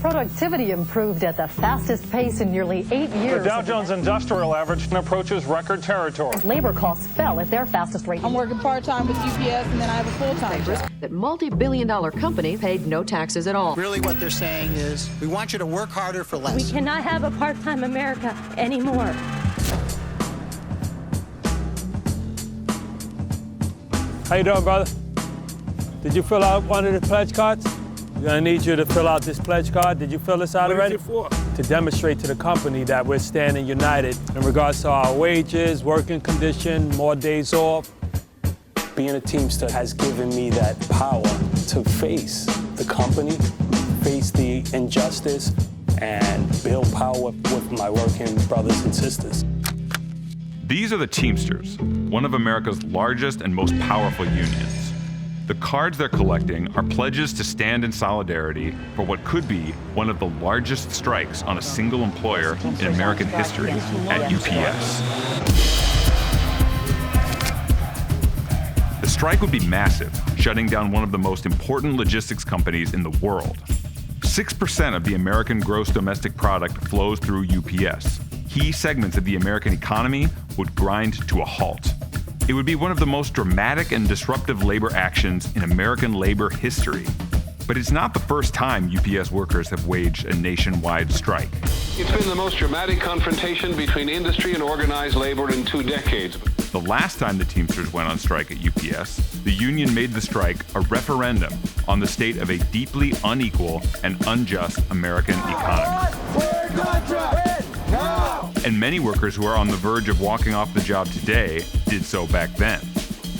Productivity improved at the fastest pace in nearly 8 years. The Dow Jones Industrial Average approaches record territory. Labor costs fell at their fastest rate. I'm working part-time with UPS, and then I have a full-time job. That multi-billion-dollar company paid no taxes at all. Really what they're saying is, we want you to work harder for less. We cannot have a part-time America anymore. How you doing, brother? Did you fill out one of the pledge cards? We're gonna need you to fill out this pledge card. Did you fill this out already? What is it for? To demonstrate to the company that we're standing united in regards to our wages, working condition, more days off. Being a Teamster has given me that power to face the company, face the injustice, and build power with my working brothers and sisters. These are the Teamsters, one of America's largest and most powerful unions. The cards they're collecting are pledges to stand in solidarity for what could be one of the largest strikes on a single employer in American history at UPS. The strike would be massive, shutting down one of the most important logistics companies in the world. 6% of the American gross domestic product flows through UPS. Key segments of the American economy would grind to a halt. It would be one of the most dramatic and disruptive labor actions in American labor history. But it's not the first time UPS workers have waged a nationwide strike. It's been the most dramatic confrontation between industry and organized labor in 2 decades. The last time the Teamsters went on strike at UPS, the union made the strike a referendum on the state of a deeply unequal and unjust American economy. And many workers who are on the verge of walking off the job today did so back then.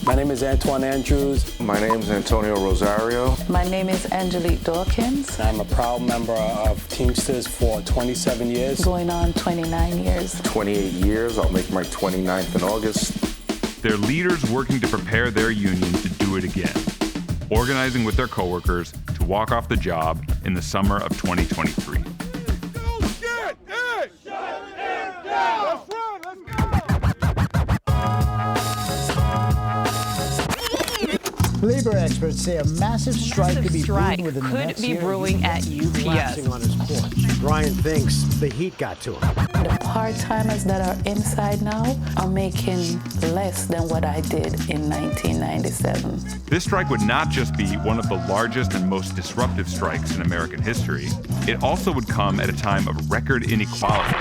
My name is Antoine Andrews. My name is Antonio Rosario. My name is Angelique Dawkins. I'm a proud member of Teamsters for 27 years. Going on 29 years. 28 years. I'll make my 29th in August. They're leaders working to prepare their union to do it again, organizing with their coworkers to walk off the job in the summer of 2023. Labor experts say a massive strike could be brewing within the next year. At UPS. On his porch. Brian thinks the heat got to him. The part-timers that are inside now are making less than what I did in 1997. This strike would not just be one of the largest and most disruptive strikes in American history, it also would come at a time of record inequality,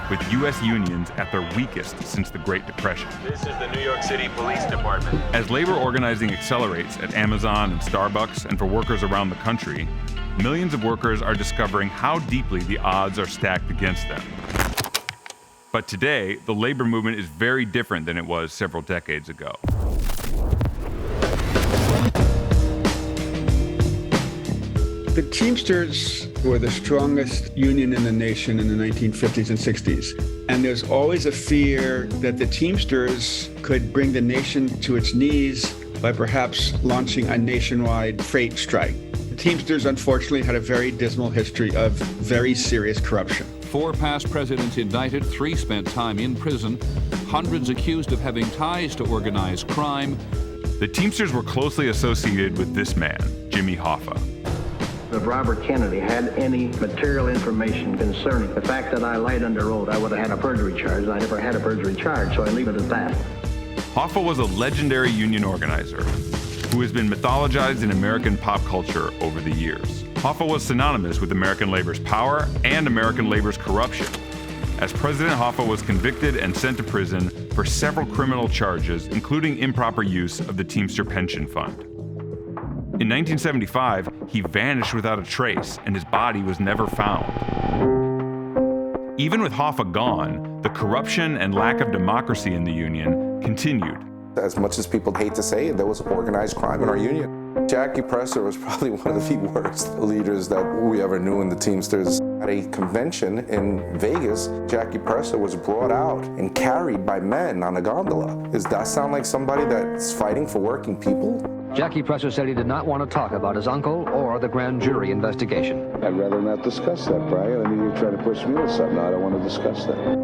with U.S. unions at their weakest since the Great Depression. This is the New York City Police Department. As labor organizing accelerates at Amazon and Starbucks and for workers around the country, millions of workers are discovering how deeply the odds are stacked against them. But today, the labor movement is very different than it was several decades ago. The Teamsters were the strongest union in the nation in the 1950s and 60s. And there's always a fear that the Teamsters could bring the nation to its knees by perhaps launching a nationwide freight strike. The Teamsters, unfortunately, had a very dismal history of very serious corruption. 4 past presidents indicted, 3 spent time in prison, hundreds accused of having ties to organized crime. The Teamsters were closely associated with this man, Jimmy Hoffa. If Robert Kennedy had any material information concerning the fact that I lied under oath, I would have had a perjury charge. I never had a perjury charge, so I leave it at that. Hoffa was a legendary union organizer who has been mythologized in American pop culture over the years. Hoffa was synonymous with American labor's power and American labor's corruption, as President Hoffa was convicted and sent to prison for several criminal charges, including improper use of the Teamster Pension Fund. In 1975, he vanished without a trace, and his body was never found. Even with Hoffa gone, the corruption and lack of democracy in the union continued. As much as people hate to say it, there was organized crime in our union. Jackie Presser was probably one of the worst leaders that we ever knew in the Teamsters. At a convention in Vegas, Jackie Presser was brought out and carried by men on a gondola. Does that sound like somebody that's fighting for working people? Jackie Presser said he did not want to talk about his uncle or the grand jury investigation. I'd rather not discuss that, Brian. I mean, you're trying to push me to something. I don't want to discuss that.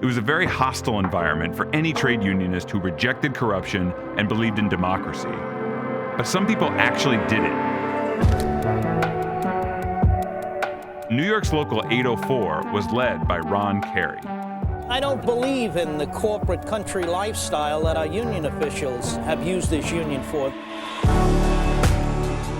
It was a very hostile environment for any trade unionist who rejected corruption and believed in democracy. But some people actually did it. New York's Local 804 was led by Ron Carey. I don't believe in the corporate country lifestyle that our union officials have used this union for.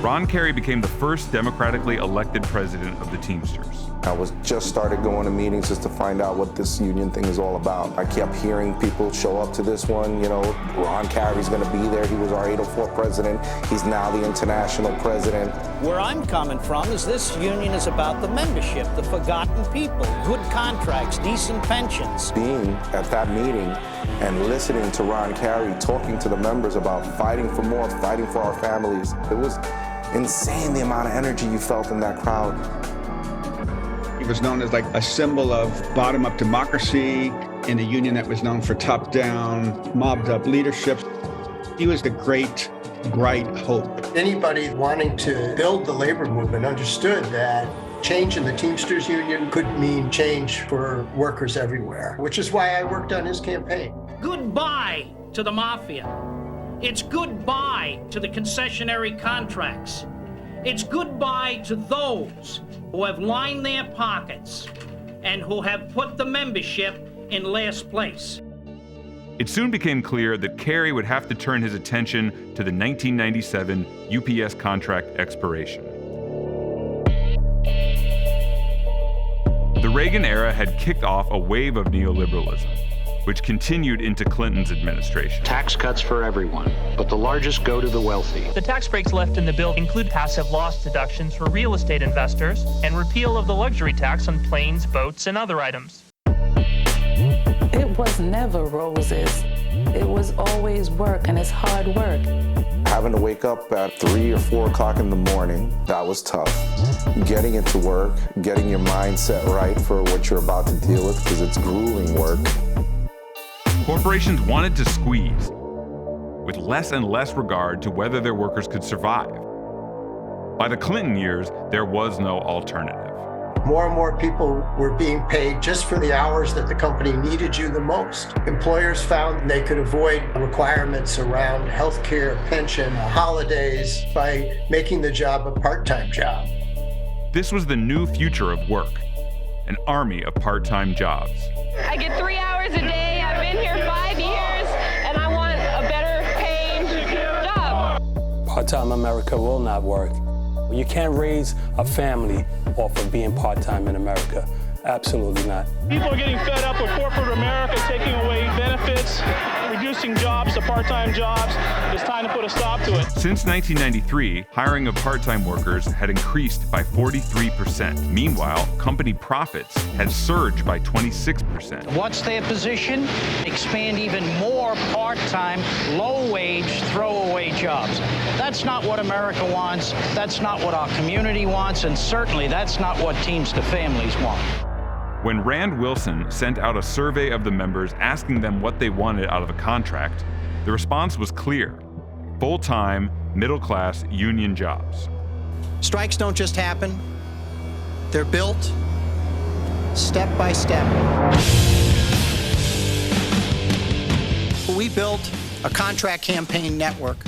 Ron Carey became the first democratically elected president of the Teamsters. I was just started going to meetings just to find out what this union thing is all about. I kept hearing people show up to this one, you know, Ron Carey's gonna be there. He was our 804 president. He's now the international president. Where I'm coming from is this union is about the membership, the forgotten people, good contracts, decent pensions. Being at that meeting and listening to Ron Carey talking to the members about fighting for more, fighting for our families, it was insane the amount of energy you felt in that crowd. He was known as like a symbol of bottom-up democracy in a union that was known for top-down, mobbed-up leadership. He was the great, bright hope. Anybody wanting to build the labor movement understood that change in the Teamsters Union could mean change for workers everywhere, which is why I worked on his campaign. Goodbye to the mafia. It's goodbye to the concessionary contracts. It's goodbye to those who have lined their pockets and who have put the membership in last place. It soon became clear that Carey would have to turn his attention to the 1997 UPS contract expiration. The Reagan era had kicked off a wave of neoliberalism, which continued into Clinton's administration. Tax cuts for everyone, but the largest go to the wealthy. The tax breaks left in the bill include passive loss deductions for real estate investors and repeal of the luxury tax on planes, boats, and other items. It was never roses. It was always work, and it's hard work. Having to wake up at 3 or 4 o'clock in the morning, that was tough. Getting into work, getting your mindset right for what you're about to deal with, because it's grueling work. Corporations wanted to squeeze, with less and less regard to whether their workers could survive. By the Clinton years, there was no alternative. More and more people were being paid just for the hours that the company needed you the most. Employers found they could avoid requirements around healthcare, pension, holidays by making the job a part-time job. This was the new future of work, an army of part-time jobs. I get 3 hours a day. I've been here 5 years, and I want a better paying job. Part-time America will not work. You can't raise a family off of being part-time in America. Absolutely not. People are getting fed up with corporate America taking away benefits, reducing jobs to part-time jobs. It's time to put a stop to it. Since 1993, hiring of part-time workers had increased by 43%. Meanwhile, company profits had surged by 26%. What's their position? Expand even more part-time, low-wage, throwaway jobs. That's not what America wants. That's not what our community wants, and certainly that's not what Teamster families want. When Rand Wilson sent out a survey of the members asking them what they wanted out of a contract, the response was clear: full-time, middle-class union jobs. Strikes don't just happen. They're built step by step. We built a contract campaign network.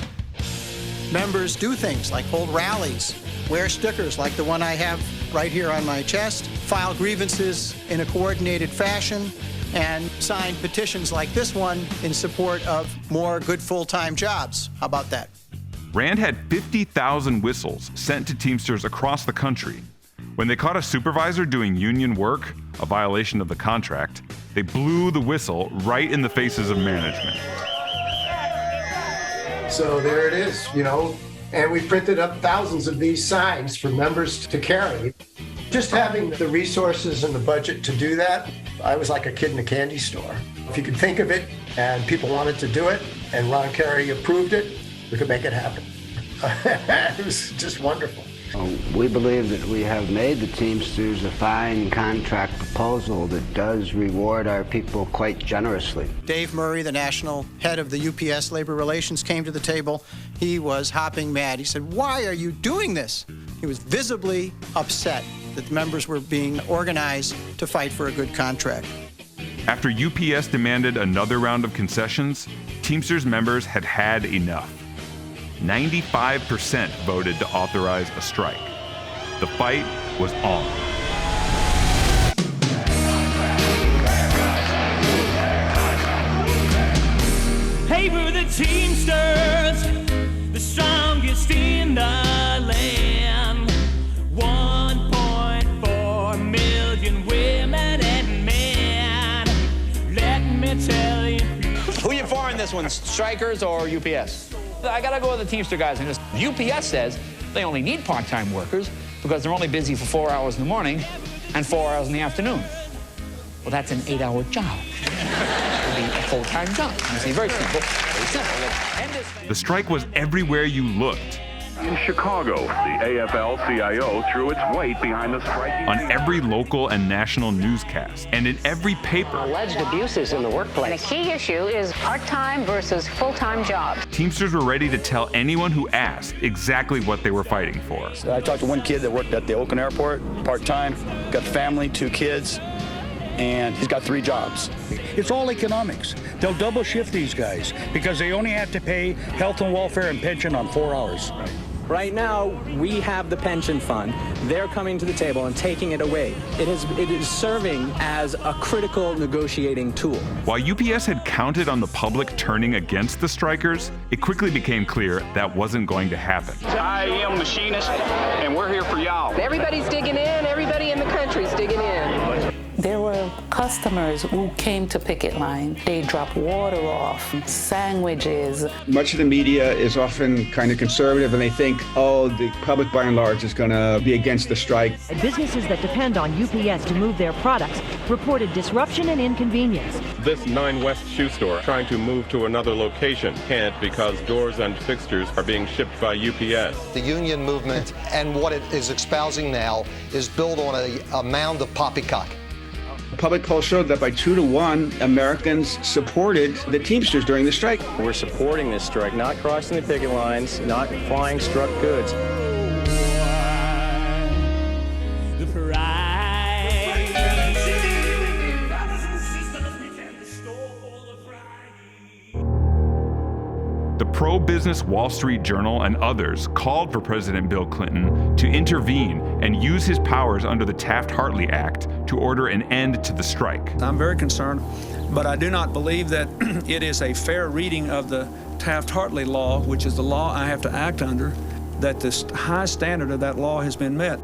Members do things like hold rallies, wear stickers like the one I have right here on my chest, file grievances in a coordinated fashion, and sign petitions like this one in support of more good full-time jobs. How about that? Rand had 50,000 whistles sent to Teamsters across the country. When they caught a supervisor doing union work, a violation of the contract, they blew the whistle right in the faces of management. So there it is, you know, and we printed up thousands of these signs for members to carry. Just having the resources and the budget to do that, I was like a kid in a candy store. If you could think of it and people wanted to do it and Ron Carey approved it, we could make it happen. It was just wonderful. We believe that we have made the Teamsters a fine contract proposal that does reward our people quite generously. Dave Murray, the national head of the UPS Labor Relations, came to the table. He was hopping mad. He said, "Why are you doing this?" He was visibly upset that the members were being organized to fight for a good contract. After UPS demanded another round of concessions, Teamsters members had had enough. 95% voted to authorize a strike. The fight was on. were the Teamsters, the strongest in the land. 1.4 million women and men. Let me tell you. Who you for in this one, strikers or UPS? I gotta go with the Teamster guys. And UPS says they only need part-time workers because they're only busy for 4 hours in the morning and 4 hours in the afternoon. Well, that's an 8-hour job. It would be a full-time job. It's very simple, very simple. The strike was everywhere you looked. In Chicago, the AFL-CIO threw its weight behind the striking. On every local and national newscast, and in every paper. Alleged abuses in the workplace. And a key issue is part-time versus full-time jobs. Teamsters were ready to tell anyone who asked exactly what they were fighting for. So I talked to one kid that worked at the Oakland Airport, part-time, got family, 2 kids, and he's got 3 jobs. It's all economics. They'll double shift these guys because they only have to pay health and welfare and pension on 4 hours. Right now, we have the pension fund. They're coming to the table and taking it away. It is serving as a critical negotiating tool. While UPS had counted on the public turning against the strikers, it quickly became clear that wasn't going to happen. I am machinist, and we're here for y'all. Everybody's digging in. Everybody in the country's digging in. There were customers who came to picket line. They dropped water off, sandwiches. Much of the media is often kind of conservative, and they think, oh, the public by and large is going to be against the strike. Businesses that depend on UPS to move their products reported disruption and inconvenience. This 9 West shoe store trying to move to another location can't because doors and fixtures are being shipped by UPS. The union movement and what it is espousing now is built on a mound of poppycock. Public polls showed that by 2 to 1, Americans supported the Teamsters during the strike. We're supporting this strike, not crossing the picket lines, not flying struck goods. The pro-business Wall Street Journal and others called for President Bill Clinton to intervene and use his powers under the Taft-Hartley Act to order an end to the strike. I'm very concerned, but I do not believe that it is a fair reading of the Taft-Hartley law, which is the law I have to act under, that this high standard of that law has been met.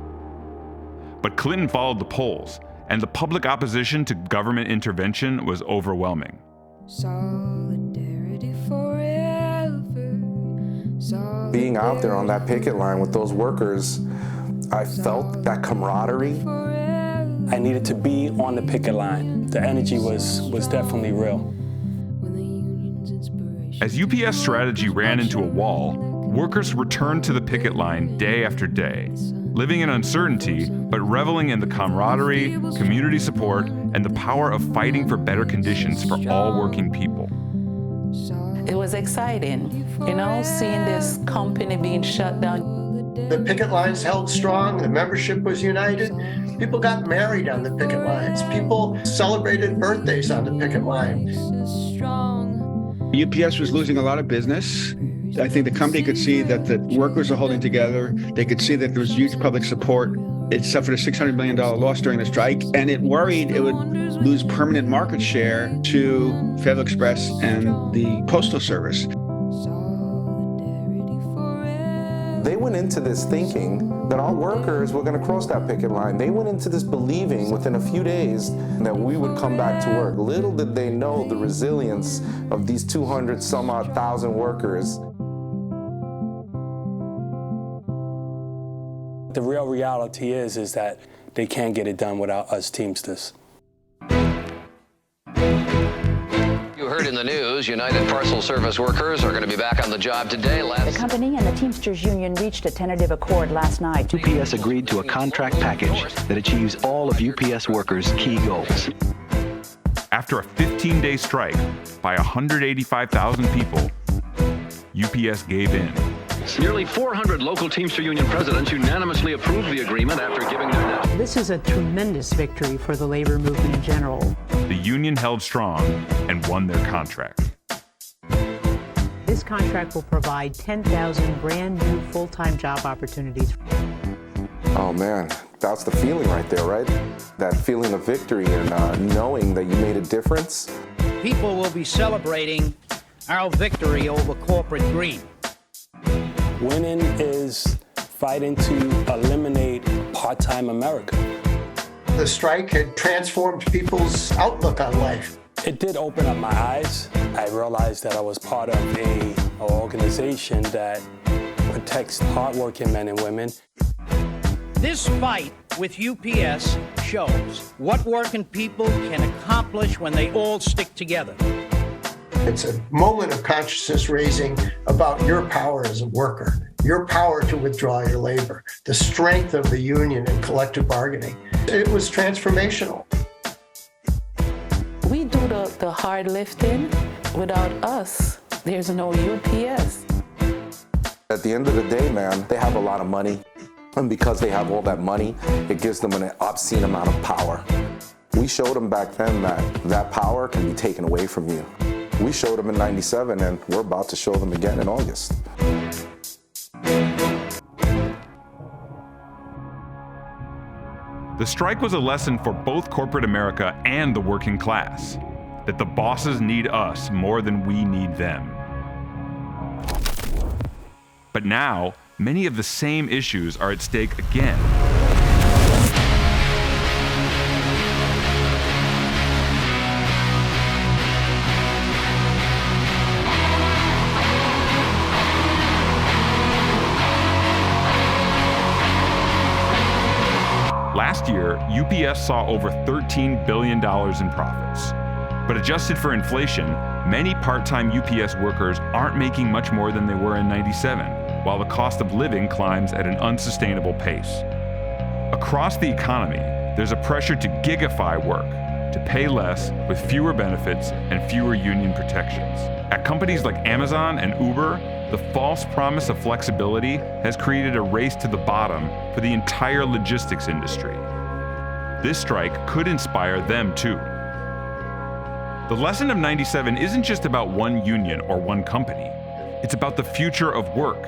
But Clinton followed the polls, and the public opposition to government intervention was overwhelming. Solidarity forever. Being out there on that picket line with those workers, I felt that camaraderie. I needed to be on the picket line. The energy was definitely real. As UPS strategy ran into a wall, workers returned to the picket line day after day, living in uncertainty, but reveling in the camaraderie, community support, and the power of fighting for better conditions for all working people. It was exciting, seeing this company being shut down. The picket lines held strong, the membership was united. People got married on the picket lines. People celebrated birthdays on the picket line. UPS was losing a lot of business. I think the company could see that the workers are holding together. They could see that there was huge public support. It suffered a $600 million loss during the strike, and it worried it would lose permanent market share to Federal Express and the Postal Service. They went into this thinking that all workers were going to cross that picket line. They went into this believing within a few days that we would come back to work. Little did they know the resilience of these 200 some odd thousand workers. The real reality is that they can't get it done without us Teamsters. You heard in the news, United Parcel Service workers are going to be back on the job today. The company and the Teamsters Union reached a tentative accord last night. UPS agreed to a contract package that achieves all of UPS workers' key goals. After a 15-day strike by 185,000 people, UPS gave in. Nearly 400 local Teamster Union presidents unanimously approved the agreement after giving their net. This is a tremendous victory for the labor movement in general. The union held strong and won their contract. This contract will provide 10,000 brand new full-time job opportunities. Oh man, that's the feeling right there, right? That feeling of victory and knowing that you made a difference. People will be celebrating our victory over corporate greed. Winning is fighting to eliminate part-time America. The strike had transformed people's outlook on life. It did open up my eyes. I realized that I was part of an organization that protects hardworking men and women. This fight with UPS shows what working people can accomplish when they all stick together. It's a moment of consciousness raising about your power as a worker, your power to withdraw your labor, the strength of the union and collective bargaining. It was transformational. We do the hard lifting. Without us, there's no UPS. At the end of the day, man, they have a lot of money. And because they have all that money, it gives them an obscene amount of power. We showed them back then that that power can be taken away from you. We showed them in '97, and we're about to show them again in August. The strike was a lesson for both corporate America and the working class, that the bosses need us more than we need them. But now, many of the same issues are at stake again. Last year, UPS saw over $13 billion in profits. But adjusted for inflation, many part-time UPS workers aren't making much more than they were in '97, while the cost of living climbs at an unsustainable pace. Across the economy, there's a pressure to gigify work, to pay less with fewer benefits and fewer union protections. At companies like Amazon and Uber, the false promise of flexibility has created a race to the bottom for the entire logistics industry. This strike could inspire them too. The lesson of '97 isn't just about one union or one company. It's about the future of work.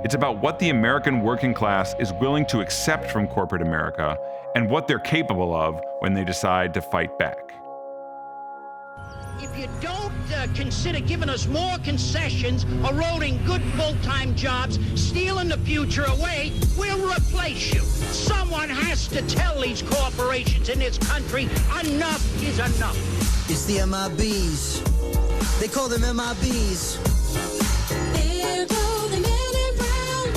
It's about what the American working class is willing to accept from corporate America and what they're capable of when they decide to fight back. If you don't consider giving us more concessions, eroding good full-time jobs, stealing the future away, we'll replace you. Someone has to tell these corporations in this country, enough is enough. It's the MIBs. They call them MIBs. There go the men in brown.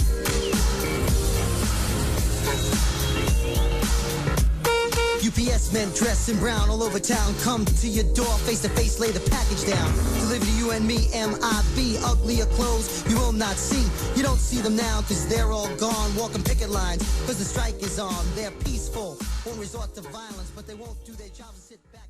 UPS men dressed in brown all over town. Come to your door, face to face, lay the package down. Deliver to you and me, MIB. Uglier clothes you will not see. You don't see them now, cause they're all gone. Walking picket lines, cause the strike is on. They're peaceful, won't resort to violence, but they won't do their job and sit back.